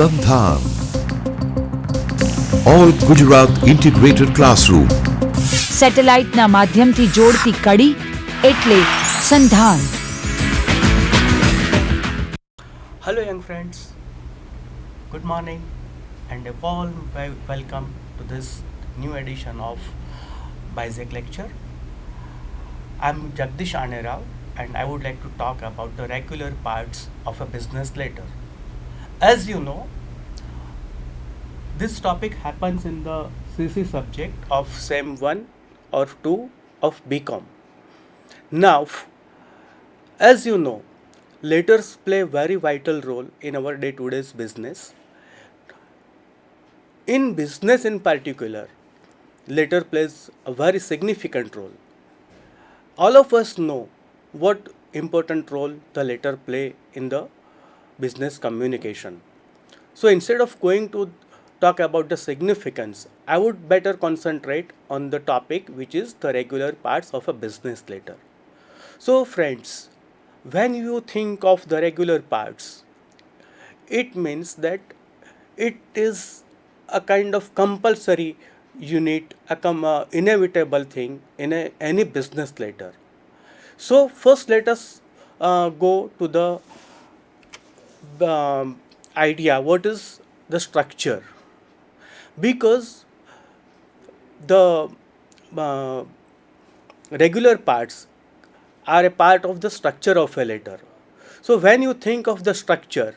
Sandhan. All Gujarat Integrated Classroom. સેટેલાઇટના માધ્યમથી જોડતી કડી એટલે સંધાન. Hello young friends, good morning and a warm welcome to this new edition of BISEC lecture. I'm Jagdish Anerao and I would like to talk about the regular parts of a business letter. As you know, this topic happens in the CC subject of SEM 1 or 2 of BCom. Now, as you know, letters play a very vital role in our day-to-day business. In business in particular, letter plays a very significant role. All of us know what important role the letter play in the business communication. So instead of going to talk about the significance, I would better concentrate on the topic which is the regular parts of a business letter. So friends, when you think of the regular parts, it means that it is a kind of compulsory unit, a inevitable thing in any business letter. So first let us go to the idea what is the structure, because the regular parts are a part of the structure of a letter. So when you think of the structure,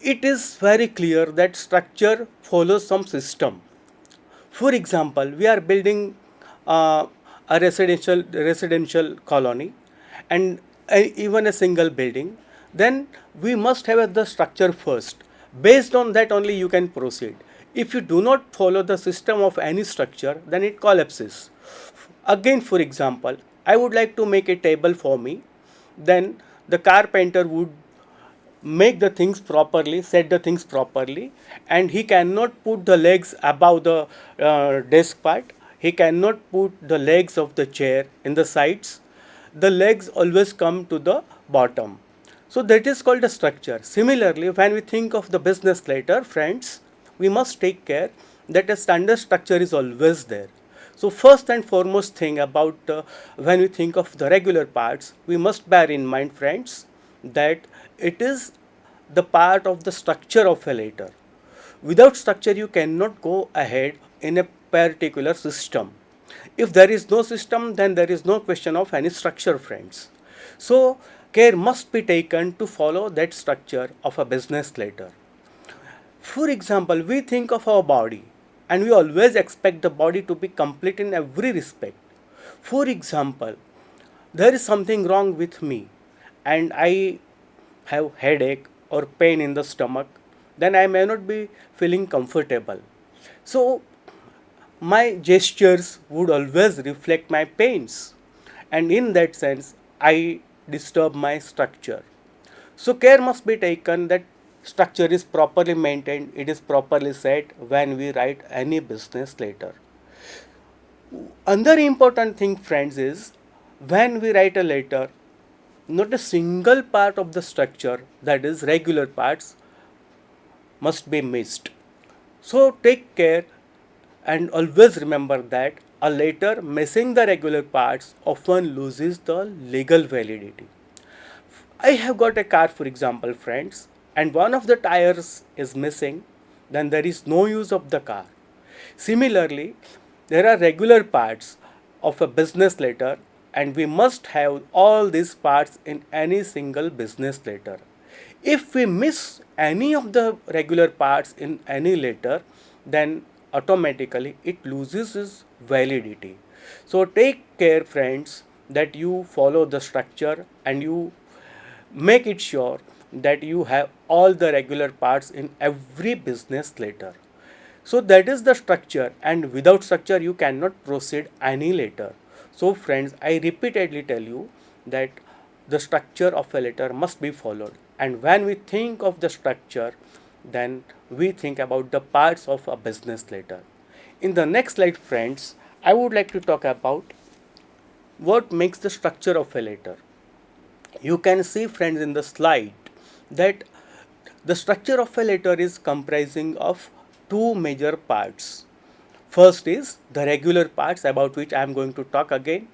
it is very clear that structure follows some system. For example, we are building a residential colony and even a single building, then we must have the structure first. Based on that only you can proceed. If you do not follow the system of any structure, then it collapses. Again, for example, I would like to make a table for me, then the carpenter would make the things properly, set the things properly, and he cannot put the legs above the desk part. He cannot put the legs of the chair in the sides. The legs always come to the bottom. So that is called a structure. Similarly, when we think of the business letter, friends, we must take care that a standard structure is always there. So first and foremost thing about when we think of the regular parts, we must bear in mind, friends, that it is the part of the structure of a letter. Without structure, you cannot go ahead in a particular system. If there is no system, then there is no question of any structure, friends. So care must be taken to follow that structure of a business letter. For example, we think of our body and we always expect the body to be complete in every respect. For example, there is something wrong with me and I have headache or pain in the stomach, then I may not be feeling comfortable. So my gestures would always reflect my pains, and in that sense I disturb my structure. So care must be taken that structure is properly maintained, it is properly set when we write any business letter. Another important thing, friends, is when we write a letter, not a single part of the structure, that is regular parts, must be missed. So take care and always remember that a letter missing the regular parts often loses the legal validity. I have got a car, for example, friends, and one of the tires is missing, then there is no use of the car. Similarly, there are regular parts of a business letter, and we must have all these parts in any single business letter. If we miss any of the regular parts in any letter, then automatically it loses its validity. So take care, friends, that you follow the structure and you make it sure that you have all the regular parts in every business letter. So that is the structure, and without structure you cannot proceed any letter. So friends, I repeatedly tell you that the structure of a letter must be followed, and when we think of the structure, then we think about the parts of a business letter. In the next slide, friends, I would like to talk about what makes the structure of a letter. You can see, friends, in the slide that The structure of a letter is comprising of two major parts. First is the regular parts, about which I am going to talk again,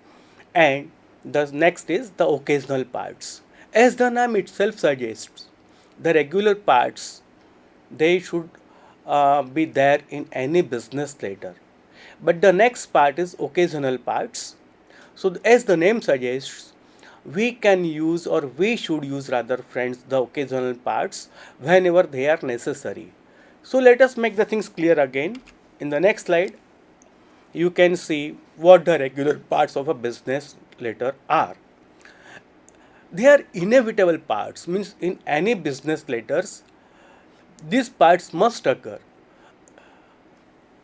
and the next is the occasional parts. As the name itself suggests, the regular parts, they should be there in any business letter. But the next part is occasional parts. So as the name suggests, we can use, or we should use rather, friends, the occasional parts whenever they are necessary. So let us make the things clear again. In the next slide, you can see what the regular parts of a business letter are. They are inevitable parts, means in any business letters, these parts must occur.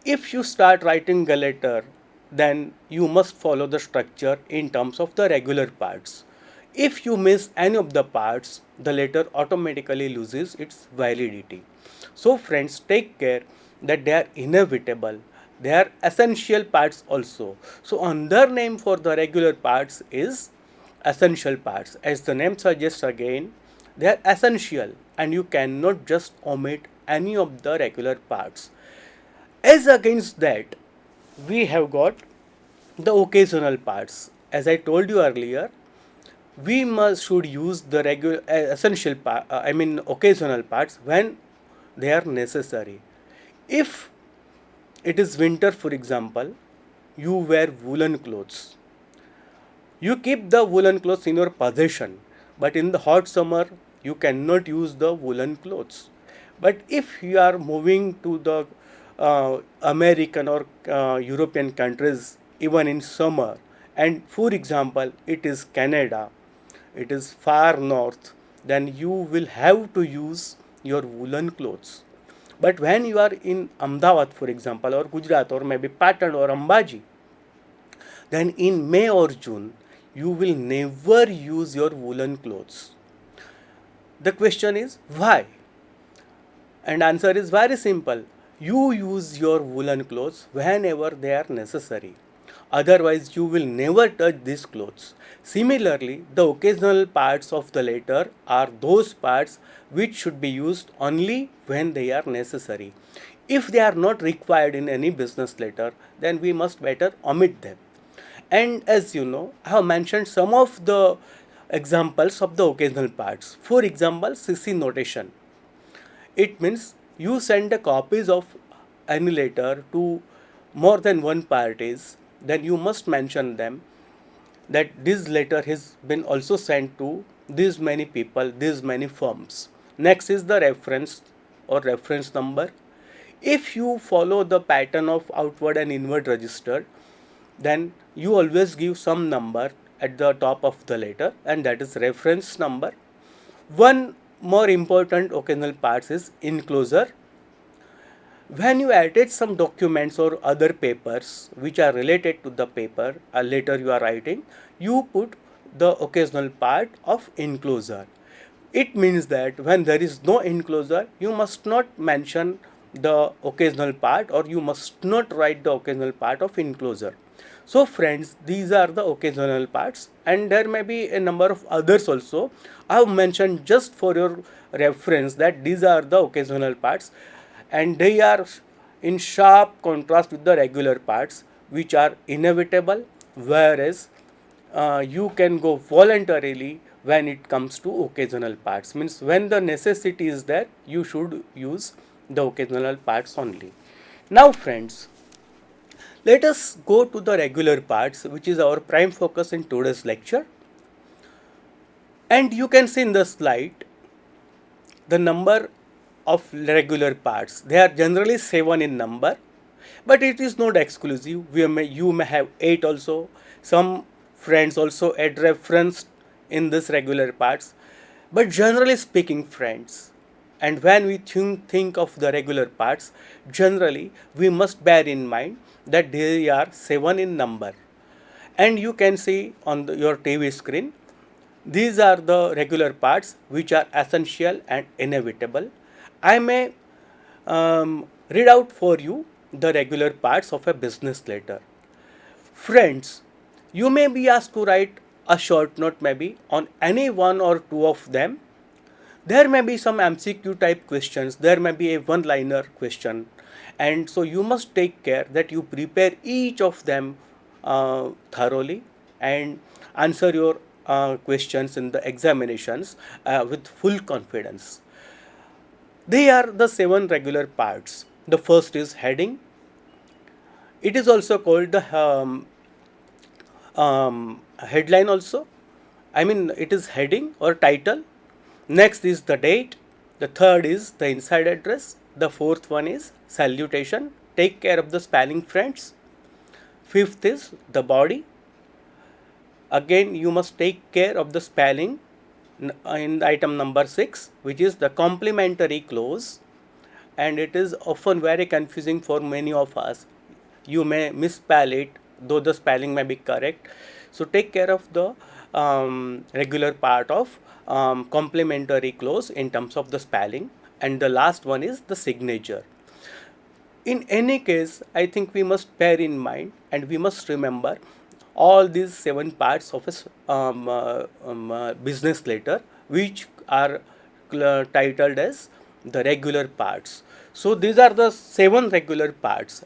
If you start writing a letter, then you must follow the structure in terms of the regular parts. If you miss any of the parts, the letter automatically loses its validity. So friends, take care that they are inevitable. They are essential parts also. So another name for the regular parts is essential parts. As the name suggests again, they are essential and you cannot just omit any of the regular parts. As against that, we have got the occasional parts. As I told you earlier, we should use the regular essential part, occasional parts when they are necessary. If it is winter, for example, you wear woolen clothes. You keep the woolen clothes in your possession, but in the hot summer, you cannot use the woolen clothes. But if you are moving to the American or European countries, even in summer, and for example, it is Canada, it is far north, then you will have to use your woolen clothes. But when you are in Ahmedabad, for example, or Gujarat, or maybe Patan or Ambaji, then in May or June, you will never use your woolen clothes. The question is why? And answer is very simple. You use your woolen clothes whenever they are necessary. Otherwise, you will never touch these clothes. Similarly, the occasional parts of the letter are those parts which should be used only when they are necessary. If they are not required in any business letter, then we must better omit them. And as you know, I have mentioned some of the examples of the occasional parts. For example, CC notation. It means you send the copies of any letter to more than one parties, then you must mention them that this letter has been also sent to these many people, these many firms. Next is the reference or reference number. If you follow the pattern of outward and inward register, then you always give some number at the top of the letter, and that is reference number. One more important occasional parts is enclosure. When you attach some documents or other papers which are related to the paper a letter you are writing, you put the occasional part of enclosure. It means that when there is no enclosure, you must not mention the occasional part, or you must not write the occasional part of enclosure. So friends, these are the occasional parts, and there may be a number of others also. I have mentioned just for your reference that these are the occasional parts, and they are in sharp contrast with the regular parts, which are inevitable, whereas you can go voluntarily when it comes to occasional parts. Means when the necessity is there, you should use the occasional parts only. Now friends, let us go to the regular parts, which is our prime focus in today's lecture. And you can see in the slide the number of regular parts. They are generally 7 in number, but it is not exclusive. You may have 8 also. Some friends also add reference in this regular parts. But generally speaking, friends, and when we think of the regular parts, generally we must bear in mind that they are 7 in number. And you can see on your TV screen, these are the regular parts which are essential and inevitable. I may read out for you the regular parts of a business letter. Friends, you may be asked to write a short note maybe on any one or two of them. There may be some MCQ type questions, there may be a one liner question, and so you must take care that you prepare each of them thoroughly and answer your questions in the examinations with full confidence. They are the 7 regular parts. The first is heading. It is also called the headline also. I mean, it is heading or title. Next is the date. The third is the inside address. The fourth one is salutation. Take care of the spelling, friends. Fifth is the body. Again, you must take care of the spelling in item number 6, which is the complementary clause, and it is often very confusing for many of us. You may misspell it, though the spelling may be correct. So take care of the regular part of complementary clause in terms of the spelling, and the last one is the signature. In any case, I think we must bear in mind and we must remember all these 7 parts of a business letter, which are titled as the regular parts. So these are the 7 regular parts.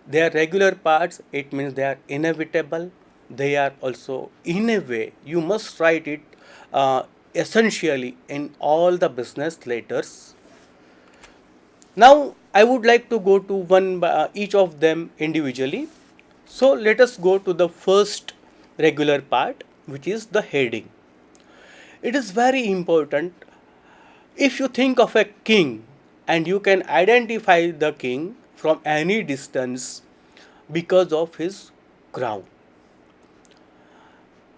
They are regular parts, it means they are inevitable. They are also, in a way, you must write it essentially in all the business letters. Now, I would like to go to one each of them individually. So, let us go to the first regular part, which is the heading. It is very important. If you think of a king and you can identify the king from any distance because of his crown.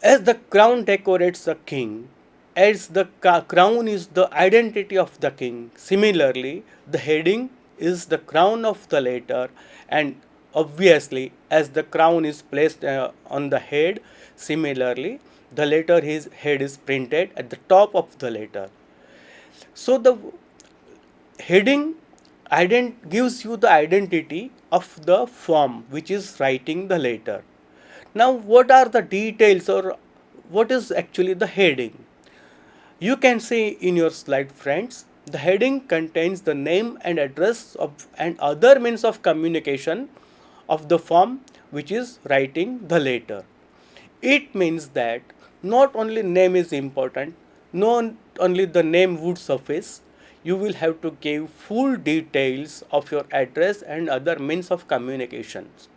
As the crown decorates the king, as the crown is the identity of the king, similarly, the heading is the crown of the letter, and obviously, as the crown is placed on the head, similarly, the letter his head is printed at the top of the letter. So the heading gives you the identity of the firm which is writing the letter. Now, what are the details or what is actually the heading? You can see in your slide, friends, the heading contains the name and address of and other means of communication of the firm which is writing the letter. It means that not only name is important, not only the name would suffice, you will have to give full details of your address and other means of communications.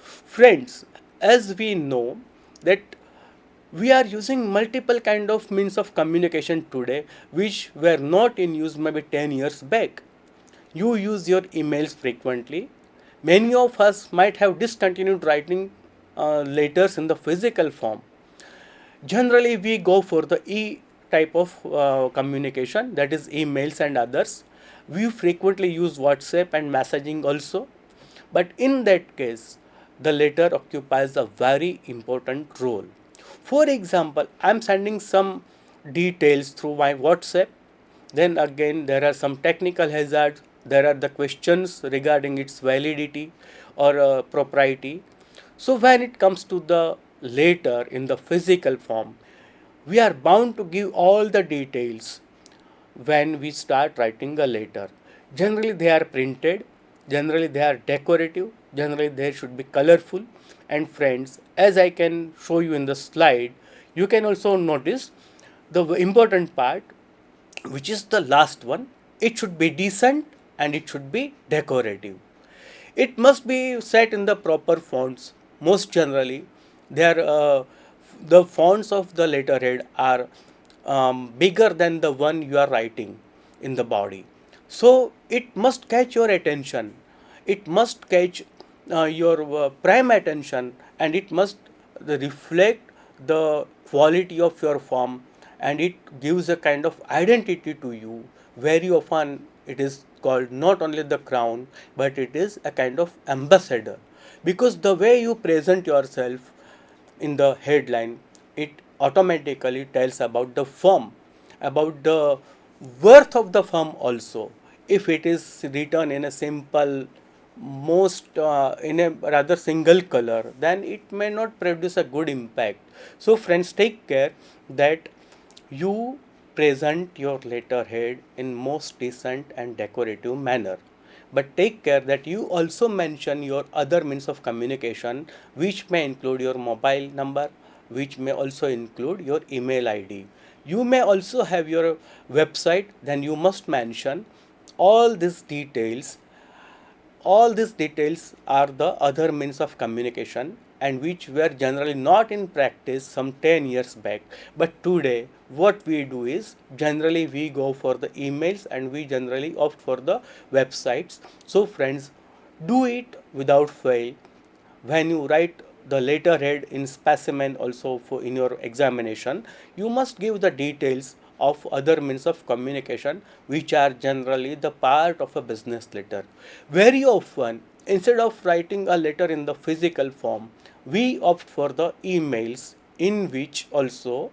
Friends, as we know that we are using multiple kind of means of communication today which were not in use maybe 10 years back. You use your emails frequently. Many of us might have discontinued writing letters in the physical form. Generally, we go for the type of communication, that is emails and others. We frequently use WhatsApp and messaging also. But in that case, the letter occupies a very important role. For example, I am sending some details through my WhatsApp. Then again, there are some technical hazards. There are the questions regarding its validity or propriety. So when it comes to the letter in the physical form, we are bound to give all the details when we start writing a letter. Generally, they are printed. Generally, they are decorative. Generally, they should be colorful. And friends, as I can show you in the slide, you can also notice the important part, which is the last one. It should be decent and it should be decorative. It must be set in the proper fonts. Most generally, the fonts of the letterhead are bigger than the one you are writing in the body. So it must catch your attention. It must catch your prime attention, and it must reflect the quality of your form, and it gives a kind of identity to you. Very often it is called not only the crown, but it is a kind of ambassador, because the way you present yourself in the headline, it automatically tells about the firm, about the worth of the firm also. If it is written in a simple, in a rather single color, then it may not produce a good impact. So friends, take care that you present your letterhead in most decent and decorative manner. But take care that you also mention your other means of communication, which may include your mobile number, which may also include your email ID. You may also have your website, then you must mention all these details. All these details are the other means of communication and which were generally not in practice some 10 years back. But today, what we do is generally we go for the emails and we generally opt for the websites. So, friends, do it without fail. When you write the letterhead in specimen also for in your examination, you must give the details of other means of communication which are generally the part of a business letter. Very often, instead of writing a letter in the physical form, we opt for the emails in which also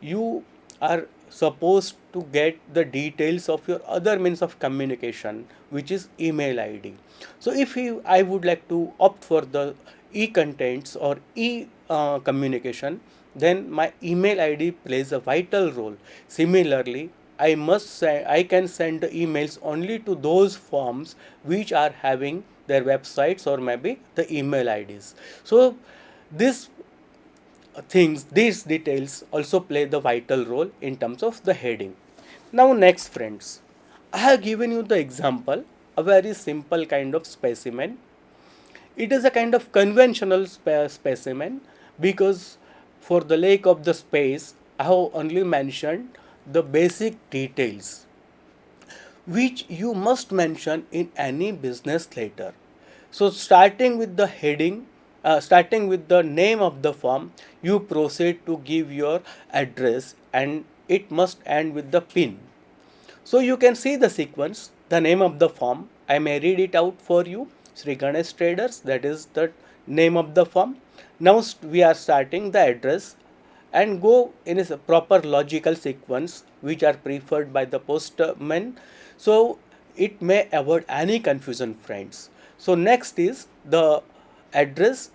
you are supposed to get the details of your other means of communication, which is email ID. So if I would like to opt for the e-contents or e-communication, then my email ID plays a vital role. Similarly, I can send the emails only to those forms which are having their websites or maybe the email IDs. So this these details also play the vital role in terms of the heading. Now next, friends, I have given you the example, a very simple kind of specimen. It is a kind of conventional specimen because for the lack of the space I have only mentioned the basic details which you must mention in any business letter. So, starting with the heading, starting with the name of the firm, you proceed to give your address and it must end with the pin. So, you can see the sequence, the name of the firm. I may read it out for you. Sri Ganesh Traders, that is the name of the firm. Now, we are starting the address and go in a proper logical sequence which are preferred by the postman, so it may avoid any confusion, friends. So next is the address